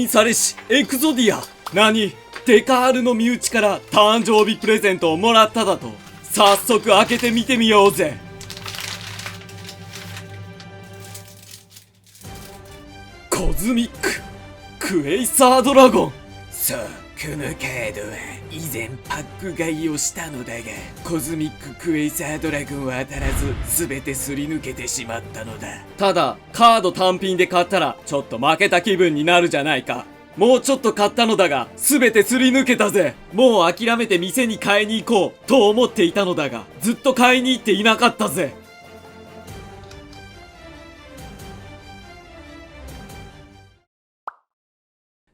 認されしエクゾディア。何、デカールの身内から誕生日プレゼントをもらっただと。早速開けてみてみようぜ。コズミッククエイサードラゴン。そう、このカードは以前パック買いをしたのだが、コズミッククエイサードラゴンは当たらず全てすり抜けてしまったのだ。ただカード単品で買ったらちょっと負けた気分になるじゃないか。もうちょっと買ったのだが全てすり抜けたぜ。もう諦めて店に買いに行こうと思っていたのだが、ずっと買いに行っていなかったぜ。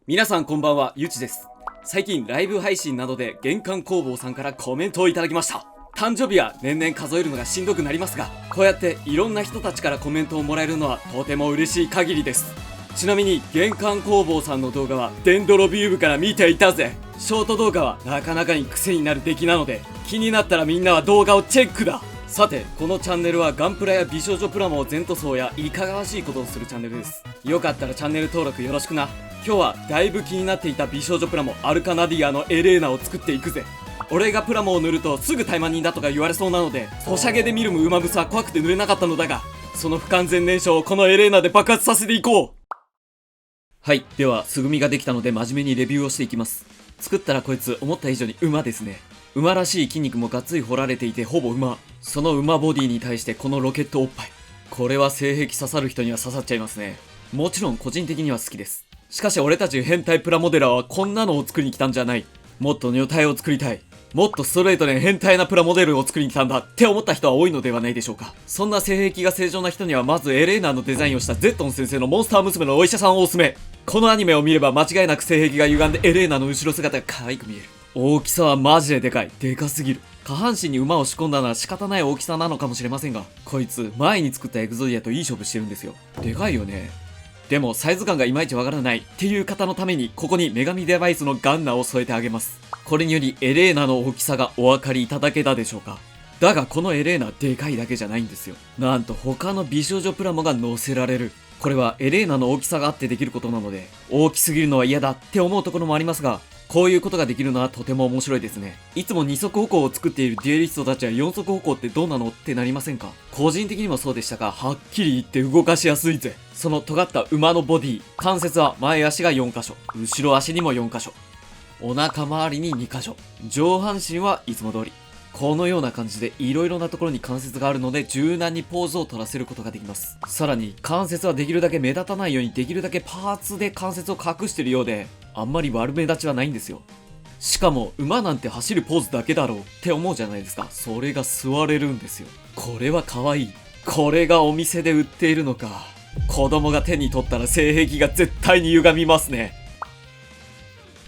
皆さんこんばんは、ゆちです。最近ライブ配信などで玄関工房さんからコメントをいただきました。誕生日は年々数えるのがしんどくなりますが、こうやっていろんな人たちからコメントをもらえるのはとても嬉しい限りです。ちなみに玄関工房さんの動画はデンドロビュー部から見ていたぜ。ショート動画はなかなかに癖になる出来なので、気になったらみんなは動画をチェックだ。さて、このチャンネルはガンプラや美少女プラモを全塗装やいかがわしいことをするチャンネルです。よかったらチャンネル登録よろしくな。今日はだいぶ気になっていた美少女プラモアルカナディアのエレーナを作っていくぜ。俺がプラモを塗るとすぐ怠慢人だとか言われそうなので、ソシャゲで見るも馬ブスは怖くて塗れなかったのだが、その不完全燃焼をこのエレーナで爆発させていこう。はい、では素組みができたので真面目にレビューをしていきます。作ったらこいつ思った以上に馬ですね。馬らしい筋肉もがっつり掘られていてほぼ馬。その馬ボディに対してこのロケットおっぱい、これは性癖刺さる人には刺さっちゃいますね。もちろん個人的には好きです。しかし俺たち変態プラモデラーはこんなのを作りに来たんじゃない。もっと女体を作りたい、もっとストレートで変態なプラモデルを作りに来たんだって思った人は多いのではないでしょうか。そんな性癖が正常な人にはまずエレーナのデザインをしたゼットン先生のモンスター娘のお医者さんをおすすめ。このアニメを見れば間違いなく性癖が歪んでエレーナの後ろ姿が可愛く見える。大きさはマジででかい。でかすぎる。下半身に馬を仕込んだなら仕方ない大きさなのかもしれませんが、こいつ前に作ったエグゾディアといい勝負してるんですよ。でかいよね。でもサイズ感がいまいちわからないっていう方のために、ここに女神デバイスのガンナを添えてあげます。これによりエレーナの大きさがお分かりいただけたでしょうか。だがこのエレーナでかいだけじゃないんですよ。なんと他の美少女プラモが乗せられる。これはエレーナの大きさがあってできることなので、大きすぎるのは嫌だって思うところもありますが、こういうことができるのはとても面白いですね。いつも二足歩行を作っているデュエリストたちは四足歩行ってどうなのってなりませんか。個人的にもそうでしたが、はっきり言って動かしやすいぜ。その尖った馬のボディ、関節は前足が4箇所、後ろ足にも4箇所、お腹周りに2箇所、上半身はいつも通り。このような感じで色々なところに関節があるので柔軟にポーズを取らせることができます。さらに関節はできるだけ目立たないようにできるだけパーツで関節を隠しているようで、あんまり悪目立ちはないんですよ。しかも馬なんて走るポーズだけだろうって思うじゃないですか。それが座れるんですよ。これは可愛い。これがお店で売っているのか。子供が手に取ったら性癖が絶対に歪みますね。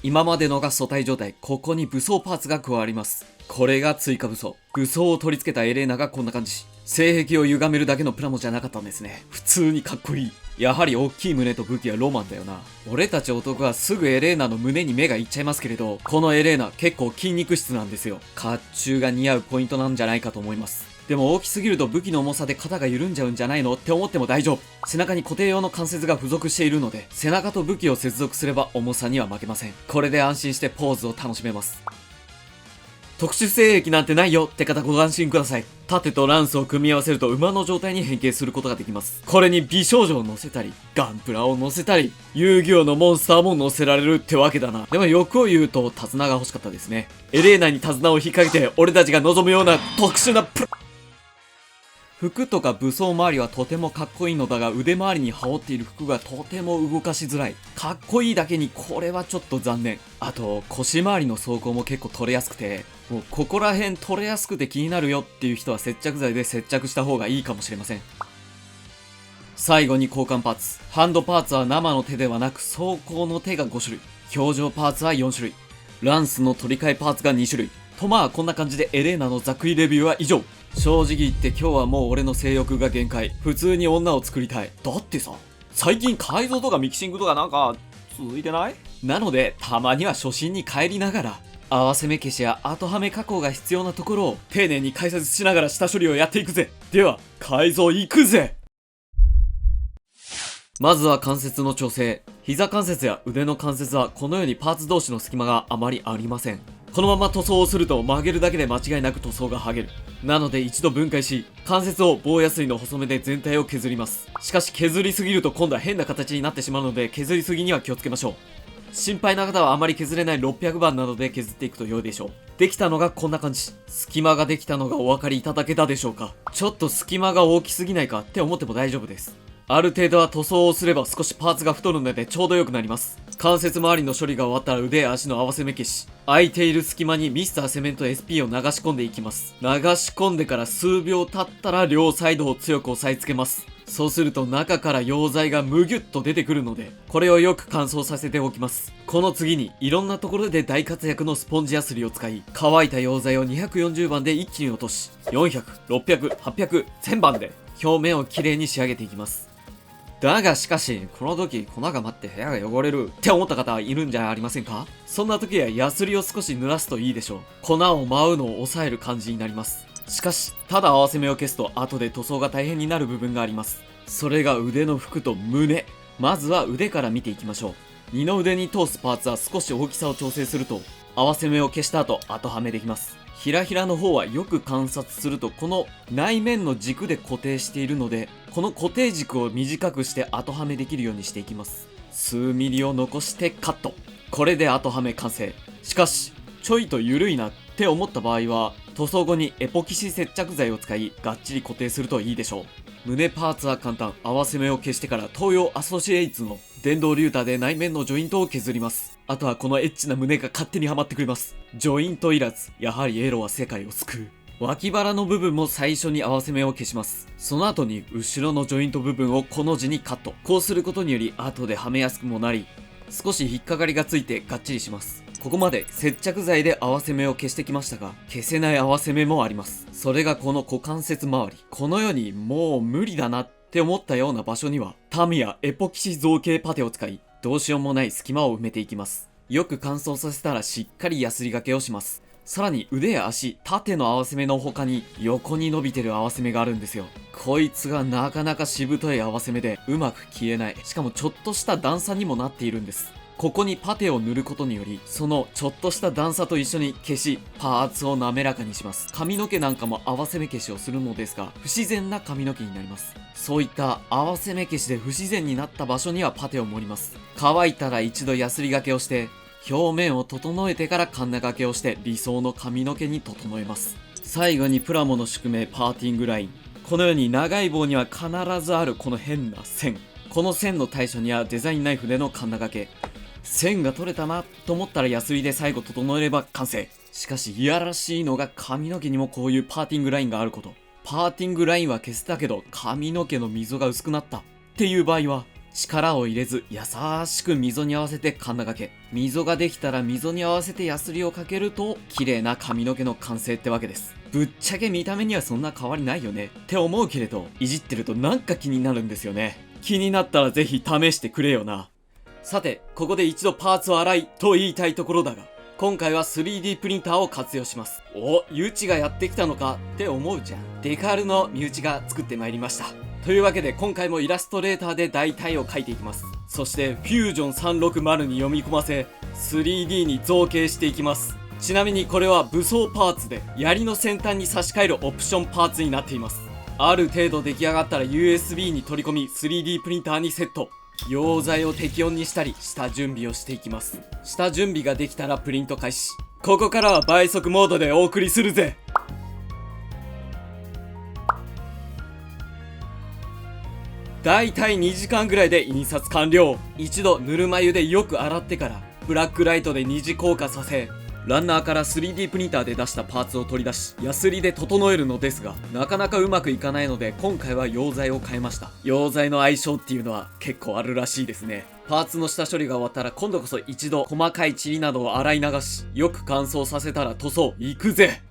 今までのが素体状態、ここに武装パーツが加わります。これが追加武装。武装を取り付けたエレーナがこんな感じ。性癖を歪めるだけのプラモじゃなかったんですね。普通にかっこいい。やはり大きい胸と武器はロマンだよな。俺たち男はすぐエレーナの胸に目がいっちゃいますけれど、このエレーナ結構筋肉質なんですよ。甲冑が似合うポイントなんじゃないかと思います。でも大きすぎると武器の重さで肩が緩んじゃうんじゃないのって思っても大丈夫。背中に固定用の関節が付属しているので、背中と武器を接続すれば重さには負けません。これで安心してポーズを楽しめます。特殊性癖なんてないよって方ご安心ください。盾とランスを組み合わせると馬の状態に変形することができます。これに美少女を乗せたり、ガンプラを乗せたり、遊戯王のモンスターも乗せられるってわけだな。でも欲を言うと手綱が欲しかったですね。エレーナに手綱を引っ掛けて俺たちが望むような特殊な服とか武装周りはとてもかっこいいのだが、腕周りに羽織っている服がとても動かしづらい。かっこいいだけにこれはちょっと残念。あと腰周りの装甲も結構取れやすくて、もうここら辺取れやすくて気になるよっていう人は接着剤で接着した方がいいかもしれません。最後に交換パーツ。ハンドパーツは生の手ではなく装甲の手が5種類、表情パーツは4種類、ランスの取り替えパーツが2種類と、まあこんな感じでエレーナのざっくりレビューは以上。正直言って今日はもう俺の性欲が限界。普通に女を作りたい。だってさ、最近改造とかミキシングとかなんか続いてない？なのでたまには初心に帰りながら、合わせ目消しや後はめ加工が必要なところを丁寧に解説しながら下処理をやっていくぜ。では改造行くぜ。まずは関節の調整。膝関節や腕の関節はこのようにパーツ同士の隙間があまりありません。このまま塗装をすると曲げるだけで間違いなく塗装が剥げる。なので一度分解し、関節を棒やすりの細めで全体を削ります。しかし削りすぎると今度は変な形になってしまうので、削りすぎには気をつけましょう。心配な方はあまり削れない600番などで削っていくと良いでしょう。できたのがこんな感じ。隙間ができたのがお分かりいただけたでしょうか。ちょっと隙間が大きすぎないかって思っても大丈夫です。ある程度は塗装をすれば少しパーツが太るのでちょうど良くなります。関節周りの処理が終わったら腕や足の合わせ目消し。空いている隙間にミスターセメント SP を流し込んでいきます。流し込んでから数秒経ったら両サイドを強く押さえつけます。そうすると中から溶剤がむぎゅっと出てくるので、これをよく乾燥させておきます。この次にいろんなところで大活躍のスポンジやすりを使い、乾いた溶剤を240番で一気に落とし、400、600、800、1000番で表面をきれいに仕上げていきます。だがしかし、この時粉が舞って部屋が汚れるって思った方はいるんじゃありませんか？そんな時はヤスリを少し濡らすといいでしょう。粉を舞うのを抑える感じになります。しかし、ただ合わせ目を消すと後で塗装が大変になる部分があります。それが腕の服と胸。まずは腕から見ていきましょう。二の腕に通すパーツは少し大きさを調整すると、合わせ目を消した後、後はめできます。ひらひらの方はよく観察すると、この内面の軸で固定しているので、この固定軸を短くして後はめできるようにしていきます。数ミリを残してカット。これで後はめ完成。しかし、ちょいと緩いなって思った場合は、塗装後にエポキシ接着剤を使い、がっちり固定するといいでしょう。胸パーツは簡単。合わせ目を消してから東洋アソシエイツの電動リューターで内面のジョイントを削ります。あとはこのエッチな胸が勝手にはまってくれます。ジョイントいらず。やはりエロは世界を救う。脇腹の部分も最初に合わせ目を消します。その後に後ろのジョイント部分をこの字にカット。こうすることにより後ではめやすくもなり、少し引っかかりがついてがっちりします。ここまで接着剤で合わせ目を消してきましたが、消せない合わせ目もあります。それがこの股関節周り。この世にもう無理だなって思ったような場所には、タミヤエポキシ造形パテを使い、どうしようもない隙間を埋めていきます。よく乾燥させたらしっかりヤスリがけをします。さらに腕や足、縦の合わせ目の他に横に伸びてる合わせ目があるんですよ。こいつがなかなかしぶとい合わせ目でうまく消えない。しかもちょっとした段差にもなっているんです。ここにパテを塗ることにより、そのちょっとした段差と一緒に消し、パーツを滑らかにします。髪の毛なんかも合わせ目消しをするのですが、不自然な髪の毛になります。そういった合わせ目消しで不自然になった場所にはパテを盛ります。乾いたら一度ヤスリがけをして、表面を整えてからカンナ掛けをして理想の髪の毛に整えます。最後にプラモの宿命パーティングライン。このように長い棒には必ずあるこの変な線。この線の対処にはデザインナイフでのカンナ掛け。線が取れたなと思ったらヤスリで最後整えれば完成。しかしいやらしいのが髪の毛にもこういうパーティングラインがあること。パーティングラインは消せたけど髪の毛の溝が薄くなったっていう場合は、力を入れず優しく溝に合わせてカンナ掛け。溝ができたら溝に合わせてヤスリをかけると綺麗な髪の毛の完成ってわけです。ぶっちゃけ見た目にはそんな変わりないよねって思うけれど、いじってるとなんか気になるんですよね。気になったらぜひ試してくれよな。さて、ここで一度パーツを洗いと言いたいところだが、今回は 3D プリンターを活用します。お、ゆうちがやってきたのかって思うじゃん。デカールの身内が作ってまいりました。というわけで今回もイラストレーターで大体を描いていきます。そしてフュージョン360に読み込ませ 3D に造形していきます。ちなみにこれは武装パーツで槍の先端に差し替えるオプションパーツになっています。ある程度出来上がったら USB に取り込み 3D プリンターにセット。溶剤を適温にしたり下準備をしていきます。下準備ができたらプリント開始。ここからは倍速モードでお送りするぜ。だいたい2時間ぐらいで印刷完了。一度ぬるま湯でよく洗ってからブラックライトで二次硬化させ、ランナーから 3D プリンターで出したパーツを取り出し、ヤスリで整えるのですが、なかなかうまくいかないので今回は溶剤を変えました。溶剤の相性っていうのは結構あるらしいですね。パーツの下処理が終わったら今度こそ一度細かい塵などを洗い流し、よく乾燥させたら塗装行くぜ。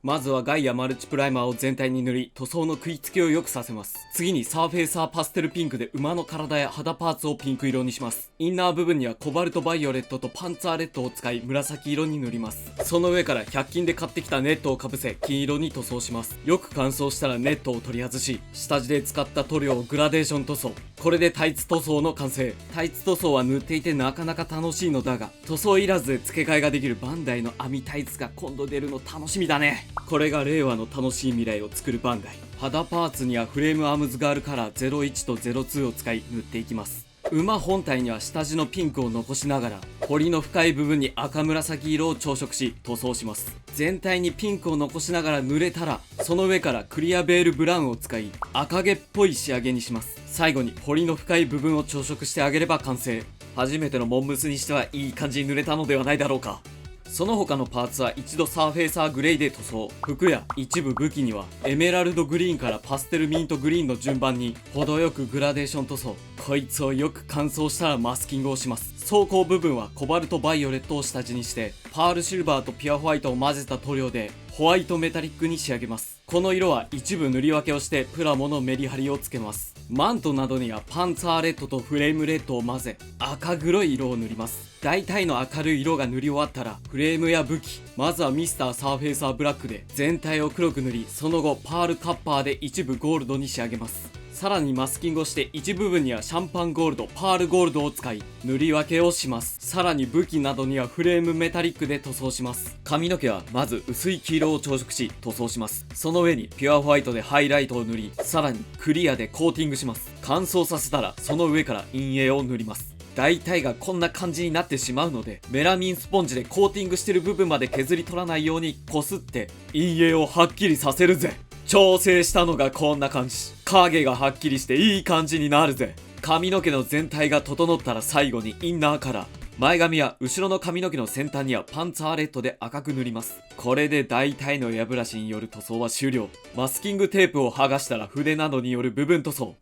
まずはガイアマルチプライマーを全体に塗り、塗装の食いつきを良くさせます。次にサーフェイサーパステルピンクで馬の体や肌パーツをピンク色にします。インナー部分にはコバルトバイオレットとパンツァーレッドを使い紫色に塗ります。その上から100均で買ってきたネットをかぶせ金色に塗装します。よく乾燥したらネットを取り外し、下地で使った塗料をグラデーション塗装。これでタイツ塗装の完成。タイツ塗装は塗っていてなかなか楽しいのだが、塗装いらずで付け替えができるバンダイの網タイツが今度出るの楽しみだね。これが令和の楽しい未来を作るバンダイ。肌パーツにはフレームアームズガールカラー01と02を使い塗っていきます。馬本体には下地のピンクを残しながら、彫りの深い部分に赤紫色を調色し塗装します。全体にピンクを残しながら塗れたら、その上からクリアベールブラウンを使い赤毛っぽい仕上げにします。最後に彫りの深い部分を調色してあげれば完成。初めてのモンムスにしてはいい感じに塗れたのではないだろうか。その他のパーツは一度サーフェイサーグレーで塗装。服や一部武器にはエメラルドグリーンからパステルミントグリーンの順番に程よくグラデーション塗装。こいつをよく乾燥したらマスキングをします。装甲部分はコバルトバイオレットを下地にして、パールシルバーとピュアホワイトを混ぜた塗料でホワイトメタリックに仕上げます。この色は一部塗り分けをしてプラモのメリハリをつけます。マントなどにはパンツァーレッドとフレームレッドを混ぜ赤黒い色を塗ります。大体の明るい色が塗り終わったらフレームや武器、まずはミスターサーフェイサーブラックで全体を黒く塗り、その後パールカッパーで一部ゴールドに仕上げます。さらにマスキングをして一部分にはシャンパンゴールド、パールゴールドを使い塗り分けをします。さらに武器などにはフレームメタリックで塗装します。髪の毛はまず薄い黄色を調色し塗装します。その上にピュアホワイトでハイライトを塗り、さらにクリアでコーティングします。乾燥させたらその上から陰影を塗ります。大体がこんな感じになってしまうので、メラミンスポンジでコーティングしてる部分まで削り取らないようにこすって陰影をはっきりさせるぜ。調整したのがこんな感じ。影がはっきりしていい感じになるぜ。髪の毛の全体が整ったら最後にインナーカラー。前髪や後ろの髪の毛の先端にはパンツァーレッドで赤く塗ります。これで大体のエアブラシによる塗装は終了。マスキングテープを剥がしたら筆などによる部分塗装。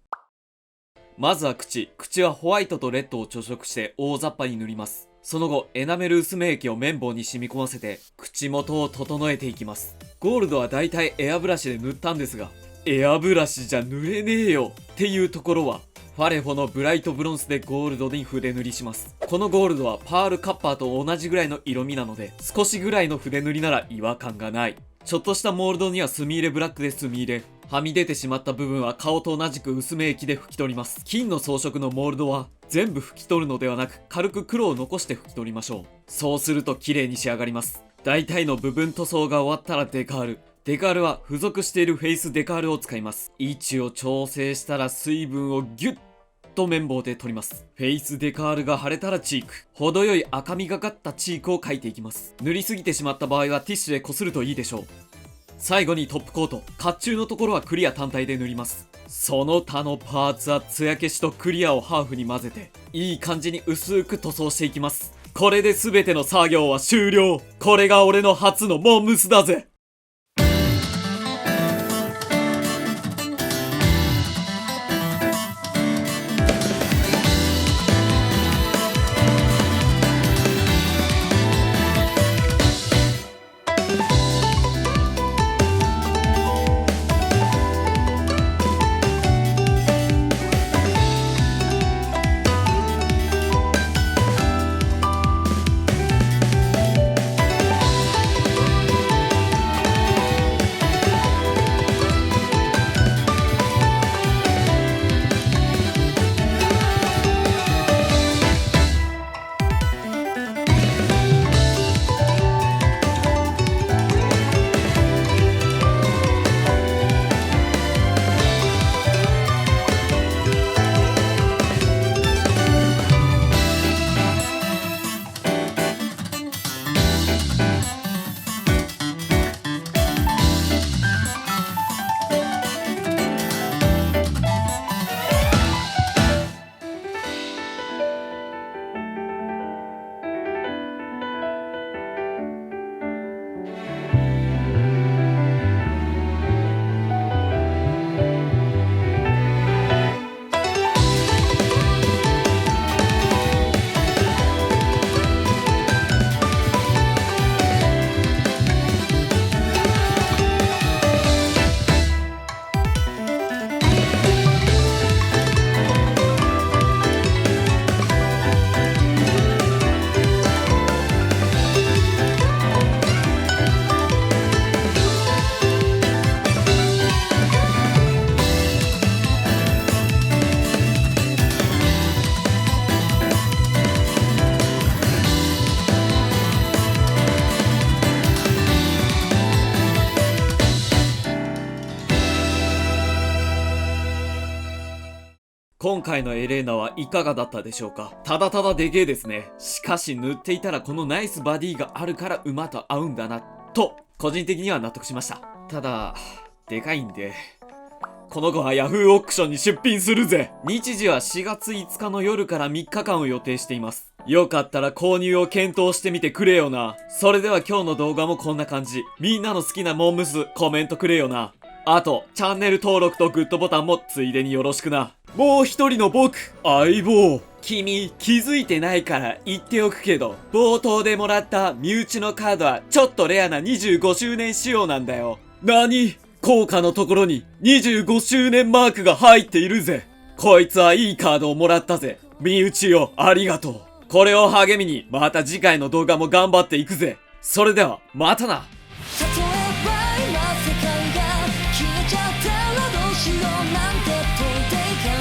まずは口はホワイトとレッドを調色して大雑把に塗ります。その後エナメル薄め液を綿棒に染み込ませて口元を整えていきます。ゴールドはだいたいエアブラシで塗ったんですが、エアブラシじゃ塗れねえよっていうところはファレホのブライトブロンスでゴールドに筆塗りします。このゴールドはパールカッパーと同じぐらいの色味なので、少しぐらいの筆塗りなら違和感がない。ちょっとしたモールドには墨入れブラックで墨入れ、はみ出てしまった部分は顔と同じく薄め液で拭き取ります。金の装飾のモールドは全部拭き取るのではなく、軽く黒を残して拭き取りましょう。そうすると綺麗に仕上がります。大体の部分塗装が終わったらデカール。デカールは付属しているフェイスデカールを使います。位置を調整したら水分をギュッと綿棒で取ります。フェイスデカールが腫れたらチーク。程よい赤みがかったチークを描いていきます。塗りすぎてしまった場合はティッシュでこするといいでしょう。最後にトップコート。甲冑のところはクリア単体で塗ります。その他のパーツは艶消しとクリアをハーフに混ぜていい感じに薄く塗装していきます。これで全ての作業は終了。これが俺の初のモンムスだぜ。今回のエレーナはいかがだったでしょうか。ただただでけえですね。しかし塗っていたらこのナイスバディがあるから馬と合うんだな、と、個人的には納得しました。ただ、でかいんで、この子は Yahoo オークションに出品するぜ。日時は4月5日の夜から3日間を予定しています。よかったら購入を検討してみてくれよな。それでは今日の動画もこんな感じ。みんなの好きなモンムスコメントくれよな。あと、チャンネル登録とグッドボタンもついでによろしくな。もう一人の僕、相棒。君、気づいてないから言っておくけど、冒頭でもらった身内のカードはちょっとレアな25周年仕様なんだよ。何？効果のところに25周年マークが入っているぜ。こいつはいいカードをもらったぜ。身内よ、ありがとう。これを励みに、また次回の動画も頑張っていくぜ。それでは、またな。例えば今世界が消えちゃったらどうしようなんて問いていか